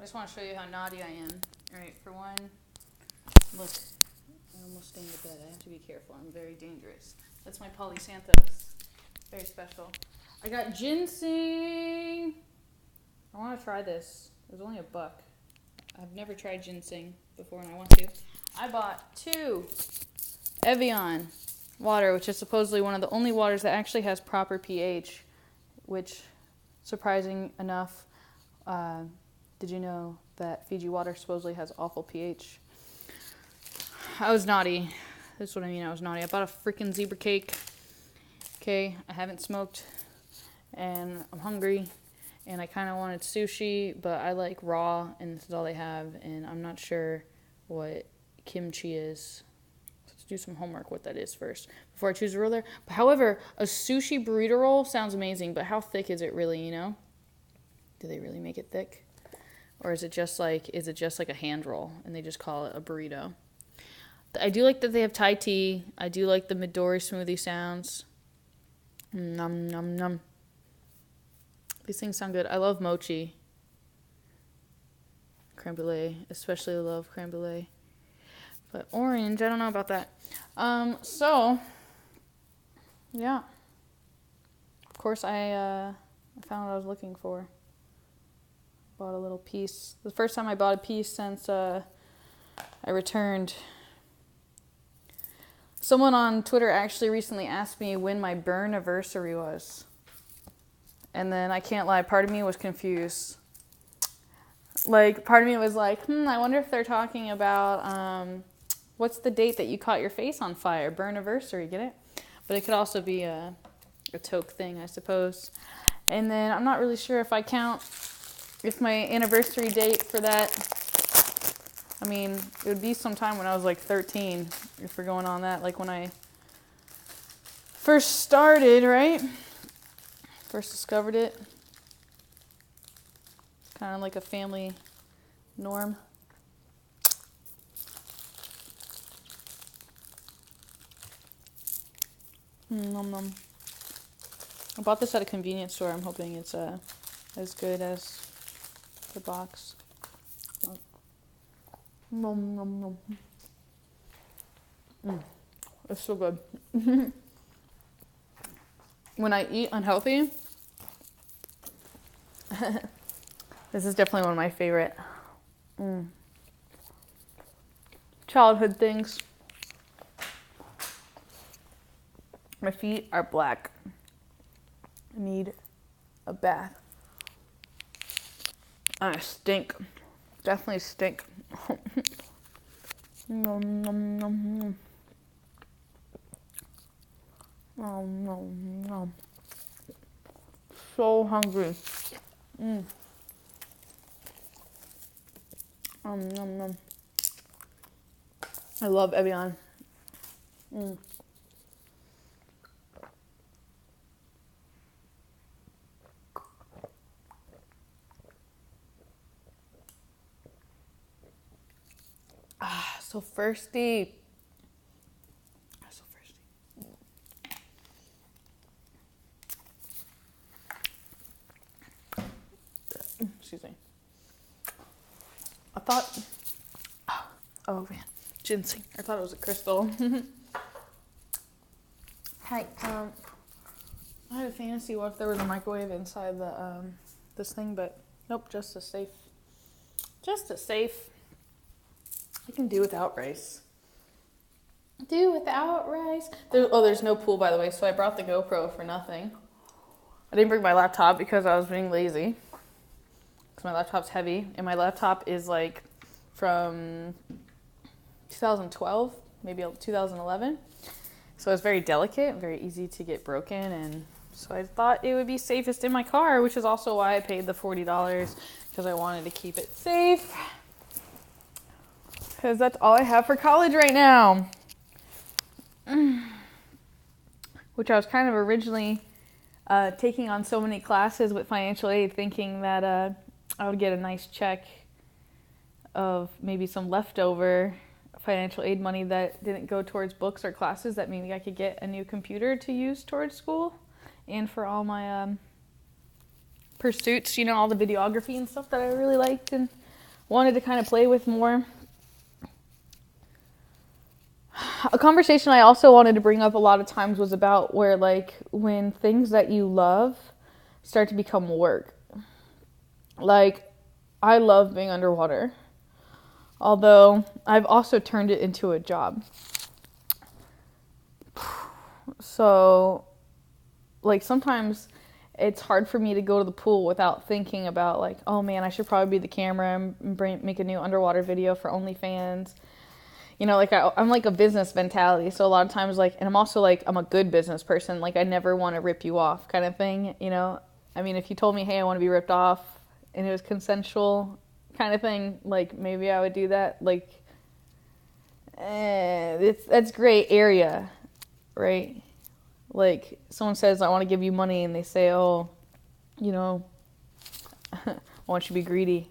just want to show you how naughty I am. All right, for one, look, I almost stained the bed. I have to be careful. I'm very dangerous. That's my Polly Santos. Very special. I got ginseng. I want to try this. It was only $1. I've never tried ginseng before and I want to. I bought 2 Evian water, which is supposedly one of the only waters that actually has proper pH, which, surprising enough, did you know that Fiji water supposedly has awful pH? I was naughty. This is what I mean, I was naughty. I bought a freaking zebra cake. Okay, I haven't smoked, and I'm hungry, and I kind of wanted sushi, but I like raw, and this is all they have, and I'm not sure what kimchi is. Let's do some homework what that is first before I choose a roll there. But however, a sushi burrito roll sounds amazing, but how thick is it really, you know? Do they really make it thick? Or is it just like a hand roll and they just call it a burrito? I do like that they have Thai tea. I do like the Midori smoothie sounds. Nom nom nom. These things sound good. I love mochi. Creme brulee. Especially love creme brulee. But orange, I don't know about that. So, yeah. Of course, I found what I was looking for. Bought a little piece. The first time I bought a piece since I returned. Someone on Twitter actually recently asked me when my burn anniversary was. And then, I can't lie, part of me was confused. Like, part of me was like, I wonder if they're talking about, what's the date that you caught your face on fire? Burn anniversary, get it? But it could also be a toke thing, I suppose. And then, I'm not really sure if I count, if my anniversary date for that, I mean, it would be sometime when I was like 13, if we're going on that, like when I first started, right? First discovered it. Kind of like a family norm. Nom nom. I bought this at a convenience store. I'm hoping it's as good as the box. Nom nom nom. It's so good. When I eat unhealthy, this is definitely one of my favorite childhood things. My feet are black. I need a bath. I stink. Definitely stink. Nom nom nom nom. Oh no no. So hungry. Nom nom. I love Evian. So thirsty. So thirsty. Excuse me. I thought, oh man, ginseng. I thought it was a crystal. Hi, I had a fantasy what if there was a microwave inside the this thing, but nope, just a safe. Just a safe. I can do without rice. Do without rice. There's no pool, by the way, so I brought the GoPro for nothing. I didn't bring my laptop because I was being lazy. Because my laptop's heavy, and my laptop is like from 2012, maybe 2011. So it's very delicate, very easy to get broken, and so I thought it would be safest in my car, which is also why I paid the $40, because I wanted to keep it safe. Because that's all I have for college right now. Which I was kind of originally taking on so many classes with financial aid, thinking that I would get a nice check of maybe some leftover financial aid money that didn't go towards books or classes, that maybe I could get a new computer to use towards school and for all my pursuits, you know, all the videography and stuff that I really liked and wanted to kind of play with more. A conversation I also wanted to bring up a lot of times was about where, like, when things that you love start to become work. Like, I love being underwater, although I've also turned it into a job. So, like, sometimes it's hard for me to go to the pool without thinking about, like, oh man, I should probably be the camera and make a new underwater video for OnlyFans. You know, like, I'm like a business mentality. So a lot of times, like, and I'm also like, I'm a good business person. Like, I never want to rip you off kind of thing, you know? I mean, if you told me, hey, I want to be ripped off and it was consensual kind of thing, like, maybe I would do that. Like, that's gray area, right? Like, someone says, I want to give you money, and they say, oh, you know, I want you to be greedy.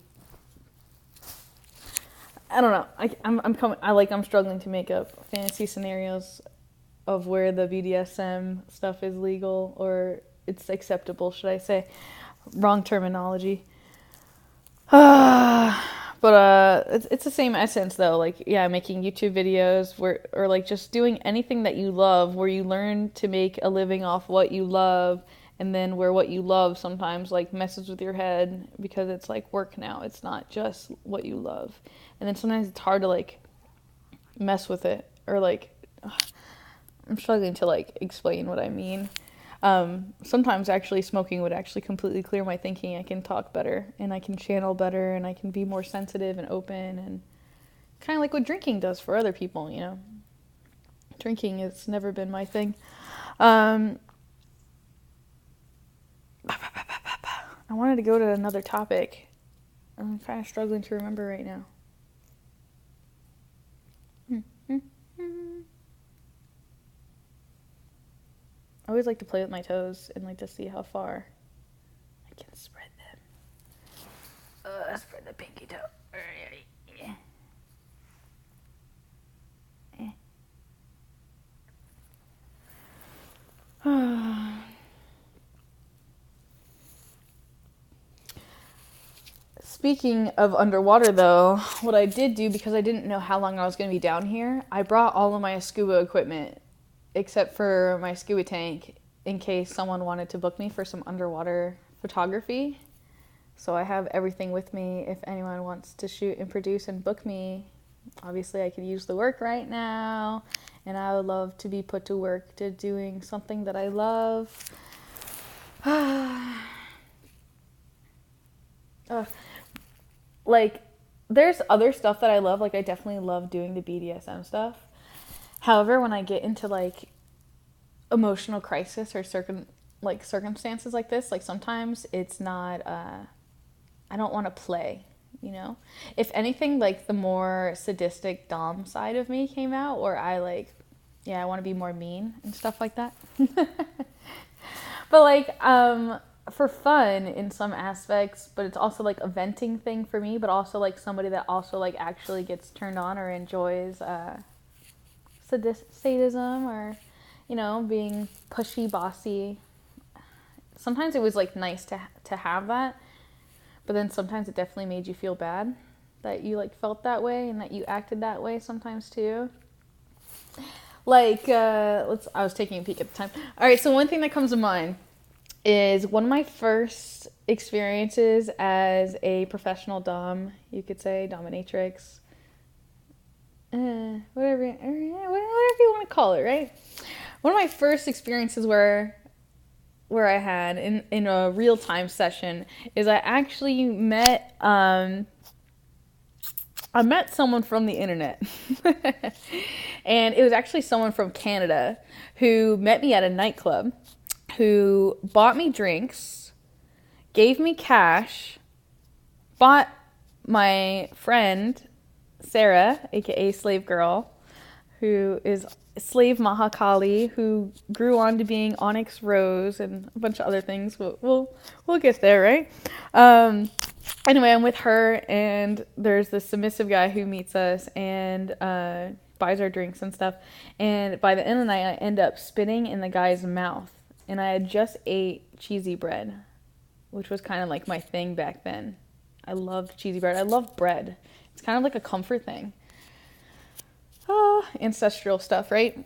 I don't know. I'm struggling to make up fantasy scenarios of where the BDSM stuff is legal, or it's acceptable, should I say. Wrong terminology. But it's the same essence though. Like, yeah, making YouTube videos or like just doing anything that you love, where you learn to make a living off what you love, and then where what you love sometimes like messes with your head because it's like work now. It's not just what you love. And then sometimes it's hard to like mess with it, or like I'm struggling to like explain what I mean. Sometimes actually smoking would actually completely clear my thinking. I can talk better and I can channel better and I can be more sensitive and open, and kind of like what drinking does for other people, you know. Drinking has never been my thing. I wanted to go to another topic. I'm kind of struggling to remember right now. I always like to play with my toes and like to see how far I can spread them. Spread the pinky toe. Speaking of underwater though, what I did do, because I didn't know how long I was going to be down here, I brought all of my scuba equipment except for my scuba tank in case someone wanted to book me for some underwater photography. So I have everything with me if anyone wants to shoot and produce and book me. Obviously I could use the work right now, and I would love to be put to work to doing something that I love. Like, there's other stuff that I love. Like, I definitely love doing the BDSM stuff. However, when I get into like emotional crisis or circumstances like this, like sometimes it's not, I don't want to play, you know? If anything, like the more sadistic dom side of me came out, or I like, yeah, I want to be more mean and stuff like that. But like, for fun in some aspects, but it's also like a venting thing for me, but also like somebody that also like actually gets turned on or enjoys, sadism, or, you know, being pushy, bossy. Sometimes it was like nice to have that, but then sometimes it definitely made you feel bad that you like felt that way and that you acted that way sometimes too. Like, I was taking a peek at the time. All right, so one thing that comes to mind is one of my first experiences as a professional dom, you could say, dominatrix. Whatever you want to call it, right? One of my first experiences where I had in a real-time session is I actually met someone from the internet. And it was actually someone from Canada who met me at a nightclub, who bought me drinks, gave me cash, bought my friend Sarah, aka Slave Girl, who is Slave Mahakali, who grew on to being Onyx Rose and a bunch of other things. We'll get there, right? Anyway, I'm with her, and there's this submissive guy who meets us and buys our drinks and stuff. And by the end of the night, I end up spitting in the guy's mouth. And I had just ate cheesy bread, which was kind of like my thing back then. I loved cheesy bread. I love bread. It's kind of like a comfort thing. Ancestral stuff, right?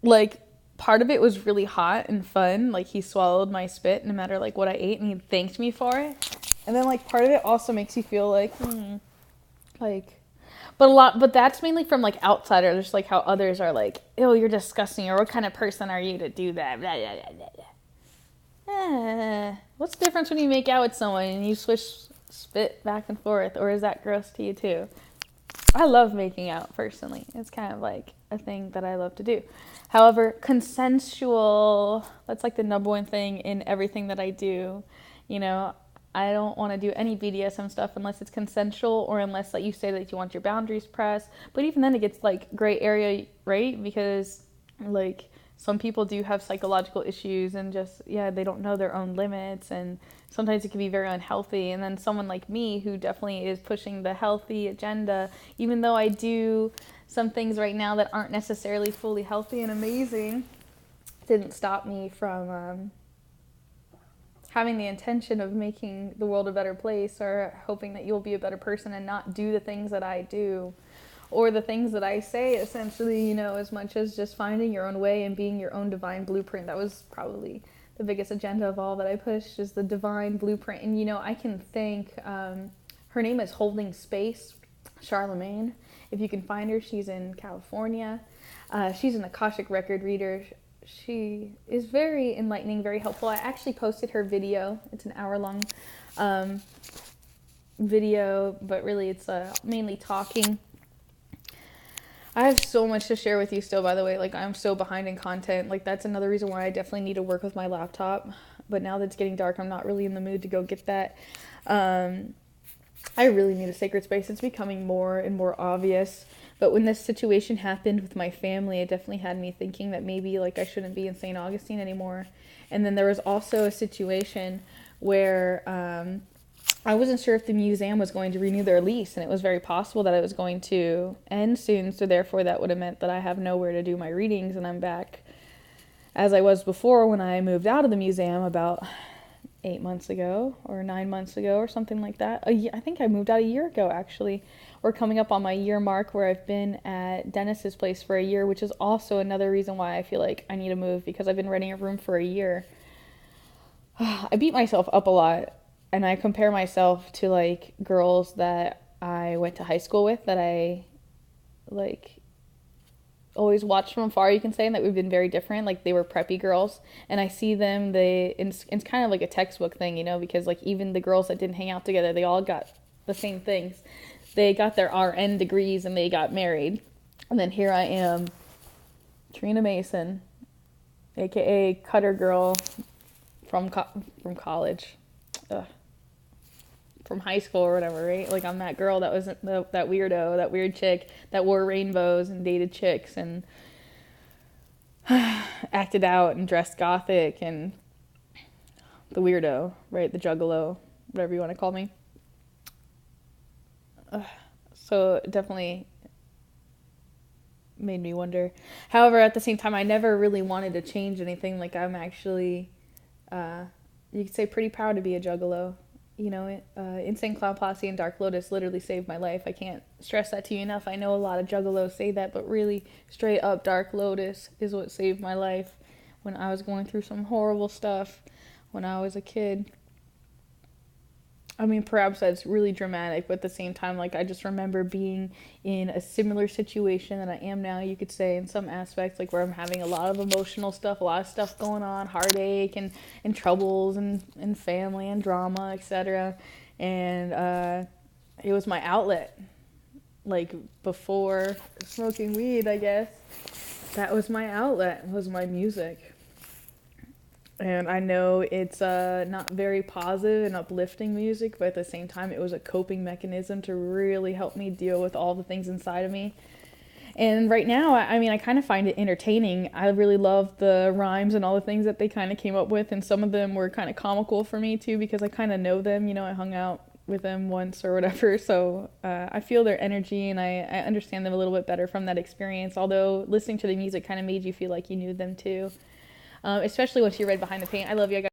Like, part of it was really hot and fun. Like, he swallowed my spit no matter, like, what I ate, and he thanked me for it. And then, like, part of it also makes you feel like, like... But that's mainly from, like, outsiders, like, how others are like, ew, you're disgusting, or what kind of person are you to do that? Blah, blah, blah, blah. What's the difference when you make out with someone and you swish spit back and forth, or is that gross to you too? I love making out, personally. It's kind of like a thing that I love to do. However, consensual, that's like the number one thing in everything that I do. You know, I don't want to do any BDSM stuff unless it's consensual, or unless, like, you say that you want your boundaries pressed. But even then it gets, like, gray area, right? Because, like, some people do have psychological issues and just, they don't know their own limits, and sometimes it can be very unhealthy. And then someone like me, who definitely is pushing the healthy agenda, even though I do some things right now that aren't necessarily fully healthy and amazing, didn't stop me from having the intention of making the world a better place, or hoping that you'll be a better person and not do the things that I do, or the things that I say, essentially, you know, as much as just finding your own way and being your own divine blueprint. That was probably the biggest agenda of all that I pushed, is the divine blueprint. And, you know, I can thank, her name is Holding Space, Charlemagne. If you can find her, she's in California. She's an Akashic record reader. She is very enlightening, very helpful. I actually posted her video. It's an hour-long video, but really it's mainly talking. I have so much to share with you still, by the way. Like, I'm so behind in content. Like, that's another reason why I definitely need to work with my laptop. But now that it's getting dark, I'm not really in the mood to go get that. I really need a sacred space. It's becoming more and more obvious. But when this situation happened with my family, it definitely had me thinking that maybe, like, I shouldn't be in St. Augustine anymore. And then there was also a situation where I wasn't sure if the museum was going to renew their lease, and it was very possible that it was going to end soon. So therefore, that would have meant that I have nowhere to do my readings, and I'm back as I was before when I moved out of the museum about 8 months ago or 9 months ago or something like that. I think I moved out a year ago, actually. We're coming up on my year mark where I've been at Dennis's place for a year, which is also another reason why I feel like I need to move, because I've been renting a room for a year. I beat myself up a lot, and I compare myself to, like, girls that I went to high school with that I, like, always watched from afar, you can say, and that we've been very different. Like, they were preppy girls, and I see them, it's kind of like a textbook thing, you know, because, like, even the girls that didn't hang out together, they all got the same things. They got their RN degrees and they got married. And then here I am, Trina Mason, aka Cutter Girl from college. From high school or whatever, right? Like, I'm that girl that was that weirdo, that weird chick that wore rainbows and dated chicks and acted out and dressed gothic, and the weirdo, right? The juggalo, whatever you want to call me. So it definitely made me wonder. However, at the same time, I never really wanted to change anything. Like, I'm actually, you could say, pretty proud to be a juggalo. You know, Insane Clown Posse and Dark Lotus literally saved my life. I can't stress that to you enough. I know a lot of juggalos say that, but really, straight up, Dark Lotus is what saved my life when I was going through some horrible stuff when I was a kid. I mean, perhaps that's really dramatic, but at the same time, like, I just remember being in a similar situation that I am now, you could say, in some aspects, like, where I'm having a lot of emotional stuff, a lot of stuff going on, heartache and troubles and family and drama, etc. And it was my outlet. Like, before smoking weed, I guess, that was my outlet, was my music. And I know it's not very positive and uplifting music, but at the same time, it was a coping mechanism to really help me deal with all the things inside of me. And right now, I mean, I kind of find it entertaining. I really love the rhymes and all the things that they kind of came up with, and some of them were kind of comical for me, too, because I kind of know them. You know, I hung out with them once or whatever, so I feel their energy, and I understand them a little bit better from that experience, although listening to the music kind of made you feel like you knew them, too. especially once you're red behind the paint. I love you. I got